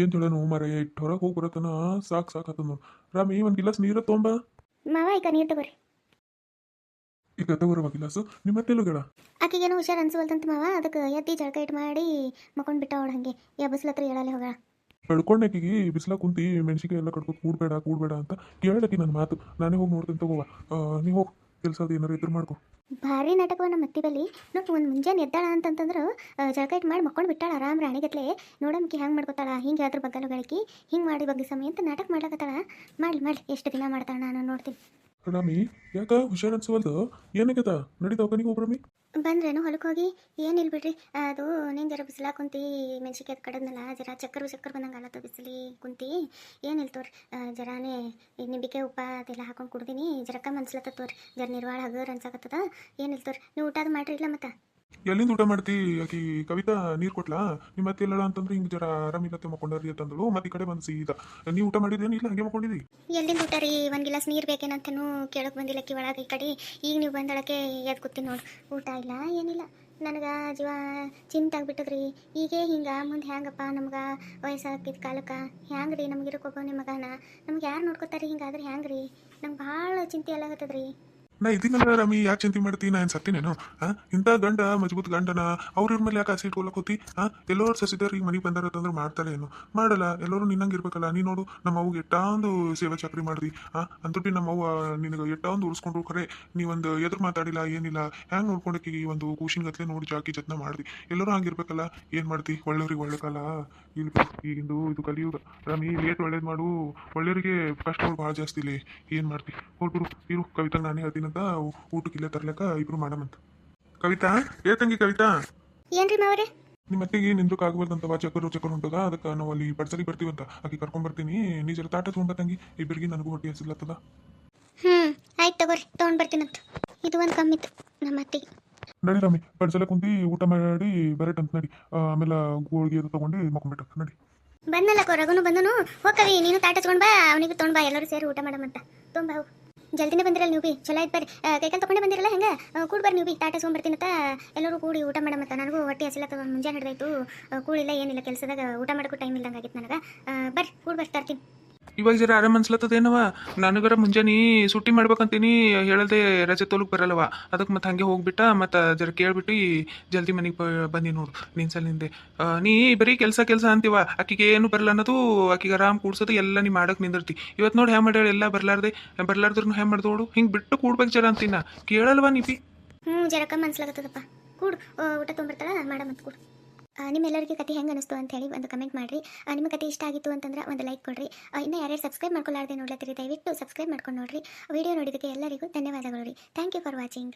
ಏನು ಹೇಳೋನು ಮರ ಇಟ್ಟು ಹೊರಗೆ ಹೋಗಿ ಬರತನ ಸಾಕು ನೋಡು. ರಾಮಿ ಒಂದು ಗಿಲಾಸ್ ನೀರು ತೊಂಬ. ಮಾವ ಈಗ ನೀರು ತಗೋರಿ. ಈಗ ತಗೋರವ ಗಿಲಾಸು ನಿಮ್ಮ ಮತ್ತೆಲ್ಲೂ ಗೆಳ. ಆಕಿಗೇನು ಹುಷಾರು ಅನ್ಸವಲ್ತಂತ ಮಾವ, ಅದಕ್ಕೆ ಎತ್ತಿ ಜಳಕ ಇಟ್ಟು ಮಾಡಿ ಮಕ್ಕೊಂಡು ಬಿಟ್ಟ ಅವಳು ಹಂಗೆ. ಬಸ್ಲತ್ರ ಹೇಳಲ್ಲ ಹೋಗ. ಕಳ್ಕೊಂಡಾಕಿಗೆ ಬಿಸಿಲ ಕುಂತಿ ಮೆಣಸಿಗೆ ಎಲ್ಲ ಕಡ್ಕೊತ ಕೂಡ್ಬೇಡ ಅಂತ ಕೇಳಾಕಿ ನನ್ನ ಮಾತು. ನಾನೇ ಹೋಗಿ ನೋಡ್ತೀನಿ ತಗೋವ. ನೀವು ಹೋಗಿ ಕೆಲಸ ಅದು ಏನಾರು ಇದ್ರು ಮಾಡ್ಕೊ. ಭಾರಿ ನಾಟಕವ ನಮ್ಮ ಅತ್ತಿ ಬಲ್ಲಿ. ನೋಡಿ ಒಂದು ಮುಂಜಾನೆ ಎದ್ದಾಳ ಅಂತಂತಂದ್ರೆ ಜಳಕ ಇಟ್ಟು ಮಾಡಿ ಮಕ್ಕೊಂಡು ಬಿಟ್ಟಾಳ ಆರಾಮ್ ರಾಣಿಗತ್ಲೆ. ನೋಡಮ್ಕಿ ಹೆಂಗೆ ಮಾಡ್ಕೊತಾಳ, ಹಿಂಗೆ ಅದ್ರ ಬಗ್ಗಲು ಗಳಿಕಿ ಹಿಂಗೆ ಮಾಡಿ ಬಗ್ಗೆ ಸಮಯ ಅಂತ ನಾಟಕ ಮಾಡ್ಲಕತ್ತಾಳ. ಮಾಡಲಿ ಎಷ್ಟು ದಿನ ಮಾಡ್ತಾಳ ನಾನು ನೋಡ್ತೀನಿ. ರಾಮಿ ಯಾಕ ಹುಷಾರ್ ಅನ್ಸವಲ್ದು? ಏನಾಗೈತ? ನಡೀತಾವ ಕನಿಗೆ ಹೋಗ್ರಮಿ. ಬಂದ್ರೇನು ಹೊಲಕ್ಕೆ ಹೋಗಿ? ಏನಿಲ್ಲ ಬಿಡ್ರಿ, ಅದು ನೀನು ಜರ ಬಿಸಿಲ ಕುಂತಿ ಮೆಣಸಿಗೆ ಅದು ಕಡದ್ನಲ್ಲ, ಜರ ಚಕ್ಕರ್ ಬಂದಂಗೆ ಆಲತ್ತ ಬಿಸಿಲಿ ಕುಂತಿ. ಏನಿಲ್ಲ ತೋರಿ, ಜರಾನೇ ನಿಂಬಿಕೆ ಉಪ್ಪ ಅದೆಲ್ಲ ಹಾಕೊಂಡು ಕುಡ್ದೀನಿ. ಜರಕ್ಕ ಮನ್ಸ್ಲತ್ತ ತೋರಿ, ಜರ ನಿರ್ವಾಳ ಹಗರ್ ಅನ್ಸಾಕತ್ತದ. ಏನಿಲ್ಲ ತೋರಿ, ನೀವು ಊಟ ಅದು ಮಾಡ್ರಿ ಇಲ್ಲ ಮತ್ತೆ. ಎಲ್ಲಿಂದ ಊಟ ಮಾಡ್ತಿ? ಆಕಿ ಕವಿತಾ ನೀರು ಕೊಟ್ಲಾ ನಿಮ್ಮ ಮತ್ತೆ ಎಲ್ಲಳ ಅಂತಂದ್ರೆ ಹಿಂಗೆ ಜರ ಆರಾಮಿಲ್ಲತ್ತೆ ಮಕ್ಕೊಂಡಾರಿ ಅಂತಂದಳು. ಮತ್ತೆ ಈ ಕಡೆ ಬಂದು ಸೀದಾ ನೀವು ಊಟ ಮಾಡಿದ್ದೇನು? ಇಲ್ಲ ಹಂಗೆ ಮಕ್ಕೊಂಡಿದ್ದಿ? ಎಲ್ಲಿಂದ ಊಟ ರೀ? ಒಂದು ಗಿಲಾಸ್ ನೀರು ಬೇಕೇನಂತನೂ ಕೇಳಕ್ಕೆ ಬಂದಿಲ್ಲ ಕಿ ಒಳಗೆ ಈ ಕಡೆ. ಈಗ ನೀವು ಬಂದಳಕ್ಕೆ ಎದ್ದು ಕೂತೀನಿ ನೋಡಿ. ಊಟ ಇಲ್ಲ ಏನಿಲ್ಲ. ನನಗೆ ಜೀವ ಚಿಂತೆ ಆಗ್ಬಿಟ್ಟದ್ರಿ. ಈಗೇ ಹಿಂಗೆ ಮುಂದೆ ಹ್ಯಾಂಗಪ್ಪ ನಮ್ಗೆ ವಯಸ್ಸಾಗಿದ್ದ ಕಾಲಕ್ಕೆ ಹ್ಯಾಂಗೆ ರೀ ನಮ್ಗಿರೋಕ್ಕೊಬ್ಬ ನಿಮ್ಮ ಮಗನ ನಮ್ಗೆ ಯಾರು ನೋಡ್ಕೊತಾರೆ? ಹಿಂಗಾದ್ರೆ ಹ್ಯಾಂಗೆ ರೀ? ನಂಗೆ ಭಾಳ ಚಿಂತೆ ಎಲ್ಲಾಗತ್ತದ್ರಿ. ನಾ ಇದೀನಲ್ಲ ರಾಮಿ, ಯಾಕೆ ಚಿಂತೆ ಮಾಡ್ತಿ? ನಾ ಏನು ಸತ್ತಿನೇನು? ಇಂಥ ಗಂಡ ಮಜಬೂತ್ ಗಂಡನ ಅವ್ರ ಮೇಲೆ ಯಾಕೆ ಆಸೆ ಇಟ್ಕೊಳಕ್ ಹೋತಿ? ಎಲ್ಲರೂ ಸಸಿದಾರ ಈಗ ಮನೆಗೆ ಬಂದಾರತ್ತಂದ್ರೆ ಮಾಡ್ತಾರೆ ಏನು? ಮಾಡಲ್ಲ. ಎಲ್ಲರೂ ನಿನ್ನಂಗೆ ಇರ್ಬೇಕಲ್ಲ. ನೀ ನೋಡು ನಮ್ಮ ಅವ್ಗೆ ಎಷ್ಟೊಂದು ಸೇವಾ ಚಾಕ್ರಿ ಮಾಡ್ದಿ. ಅಂತುಟ್ಟಿ ನಮ್ಮ ಅವ್ವ ನಿನಗೆ ಎಷ್ಟೊಂದು ಉಳಿಸ್ಕೊಂಡ್ರು. ಖರೆ ನೀವೊಂದು ಎದುರು ಮಾತಾಡಿಲ್ಲ ಏನಿಲ್ಲ. ಹ್ಯಾಂಗೆ ನೋಡ್ಕೊಂಡಕ್ಕಿ ಒಂದು ಕೂಶಿನ ಗತ್ಲೆ ನೋಡಿ ಜಾಕಿ ಜತ್ನ ಮಾಡ್ದಿ. ಎಲ್ಲರೂ ಹಂಗಿರ್ಬೇಕಲ್ಲ. ಏನು ಮಾಡ್ತಿ? ಒಳ್ಳೆಯವ್ರಿಗೆ ಒಳ್ಳೆ ಕಾಲ ಇಲ್ಲಿ ಈಗಿಂದು ಇದು ಕಲಿಯುಗ. ರಾಮಿ ಲೇಟ್ ಒಳ್ಳೇದು ಮಾಡು. ಒಳ್ಳೆಯವರಿಗೆ ಕಷ್ಟಗಳು ಭಾಳ ಜಾಸ್ತಿ ಇಲ್ಲಿ. ಏನು ಮಾಡ್ತಿ? ಹೋಗ್ಬಿಡು ಇರು. ಕವಿತಾ ನಾನೇ ಹೇಳ್ತೀನಂತ ಊಟಕ್ಕೆ ಇಲ್ಲೇ ತರ್ಲಕ್ಕ ಇಬ್ರು ಮಾಡಮಂತ. ಕವಿತಾ ತಂಗಿ ಕವಿತಾ. ಏನ್ರಿ ಮಾವ್ರೆ? ನಿಮ್ಮ ಅತ್ತೆಗೆ ನಿಂದ್ರಕ್ಕೆ ಆಗ್ಬಾರ್ದಂತವ, ಚಕ್ಕರ್ ಹೊಂಟದ. ಅದಕ್ಕೆ ನಾವು ಅಲ್ಲಿ ಪಡ್ಸಲಿಗೆ ಬರ್ತೀವಂತ. ಆಕಿ ಕರ್ಕೊಂಡ್ ಬರ್ತೀನಿ. ನೀ ಜರ ತಾಟ ತೊಗೊಂಡ ತಂಗಿ, ಇಬ್ಬರಿಗೆ ನನಗೂ ಹೊಟ್ಟೆ ಹಸಿಲತ್ತದ. ಆಯ್ತು ತಗೋರಿ, ತೊಗೊಂಡು ಬರ್ತೀನಂತ. ಇದು ಒಂದು ಕಮ್ಮಿತ್ತು ನಮ್ಮ ಅತ್ತಿಗೆ. ನಡಿ ರಾಮಿ, ಪಡ್ಸಲ ಕುಂತಿ ಊಟ ಮಾಡಿ ಬರಟಂತ ನಡಿ. ಆಮೇಲೆ ಗೋಳಿಗೆ ಅದು ತಗೊಂಡು ಮಕ್ಕೊಂಬಿಟ್ಟ ನಡಿ. ಬಂದಲ್ಲ ರಘುನು ಬಂದನು. ಹೋಗವಿ ನೀನು ತಾಟ ಹಚ್ಕೊಂಡು ಬಾ, ಅವನಿಗೆ ತೊಗೊಂಡು ಬಾ, ಎಲ್ಲರೂ ಸೇರಿ ಊಟ ಮಾಡಮಂತ. ತೊಗೊಂಬಾ ಹೋಗು. ಜಲ್ದಿನೇ ಬಂದಿರಲ್ಲ ನೀವು ಬಿ, ಚಲೋ ಆಯ್ತು ಬರ್ರಿ. ಕೈಕಾಲು ತೊಗೊಂಡೇ ಬಂದಿರಲ್ಲ ಹೆಂಗೆ? ಕೂಡಿ ಬರ್ರಿ ನೀವು ಬಿ, ತಾಟ ತೊಗೊಂಬರ್ತೀನಂತ. ಎಲ್ಲರೂ ಕೂಡಿ ಊಟ ಮಾಡಮಂತ. ನನಗೂ ಹೊಟ್ಟೆ ಹಸಿಲತ್ತದ, ಮುಂಜಾನೆ ಹಿಡ್ದಾಯ್ತು. ಕೂಡಿಲ್ಲ ಏನಿಲ್ಲ, ಕೆಲಸದಾಗ ಊಟ ಮಾಡೋಕ್ಕೂ ಟೈಮ್ ಇಲ್ದಂಗೆ ಆಗಿತ್ತು ನನಗೆ. ಬರ್ರಿ ಕೂಡಿ ಬರ್ರಿ ತರ್ತೀನಿ. ಇವಾಗ ಜರ ಆರಾಮ್ ಅನ್ಸ್ಲತ್ತದೇನವ? ನನಗರ ಮುಂಜಾನೆ ಸುಟ್ಟಿ ಮಾಡ್ಬೇಕಂತೀನಿ ಹೇಳದೆ ರಜೆ ತೋಲಕ್ ಬರಲ್ಲವ. ಅದಕ್ಕೆ ಮತ್ತೆ ಹಂಗೆ ಹೋಗ್ಬಿಟ್ಟ. ಮತ್ತು ಜರ ಕೇಳ್ಬಿಟ್ಟು ಜಲ್ದಿ ಮನೆಗೆ ಬಂದಿ ನೋಡು ನಿನ್ಸಲಿಂದೆ. ನೀ ಬರೀ ಕೆಲಸ ಅಂತೀವ, ಆಕಿಗೆ ಏನು ಬರಲ್ಲ ಅನ್ನೋದು. ಆಕಿಗೆ ಆರಾಮ್ ಕೂಡ್ಸೋದು ಎಲ್ಲ ನೀ ಮಾಡಕ್ಕೆ ನಿಂದಿರ್ತಿ. ಇವತ್ತು ನೋಡಿ ಹ್ಯಾ ಮಾಡ್ಯಾಳ ಎಲ್ಲ ಬರ್ಲಾರ್ದ್ರು ಹ್ಯಾ ಮಾಡ್ದೋಡು. ಹಿಂಗೆ ಬಿಟ್ಟು ಕೂಡ್ಬೇಕು ಜರ ಅಂತೀನ, ಕೇಳಲ್ವಾ ನೀಪಿ? ಜರಕ್ಕ ಮನ್ಸ್ಲಾಗತ್ತದಪ್ಪ. ಕೂಡು, ಊಟ ತೊಗೊಂಬರ್ತಾಳ ಮಾಡಮಂತ ಕೂಡು. ನಿಮ್ಮೆಲ್ಲರಿಗೆ ಕತೆ ಹೆಂಗೆ ಅನಿಸ್ತು ಅಂತ ಹೇಳಿ ಒಂದು ಕಮೆಂಟ್ ಮಾಡಿರಿ. ನಿಮ್ಮ ಕತೆ ಇಷ್ಟ ಆಗಿತ್ತು ಅಂತಂದ್ರೆ ಒಂದು ಲೈಕ್ ಕೊಡ್ರಿ. ಇನ್ನು ಯಾರ್ಯಾರು ಸಬ್ಸ್ಕ್ರೈಬ್ ಮಾಡ್ಕೊಳ್ಳಾರ್ದೆ ನೋಡ್ಲತ್ತೀರಿ, ದಯವಿಟ್ಟು ಸಬ್ಸ್ಕ್ರೈಬ್ ಮಾಡ್ಕೊಂಡು ನೋಡ್ರಿ. ವಿಡಿಯೋ ನೋಡಿದ್ದಕ್ಕೆ ಎಲ್ಲರಿಗೂ ಧನ್ಯವಾದಗಳು ರೀ. Thank you for watching.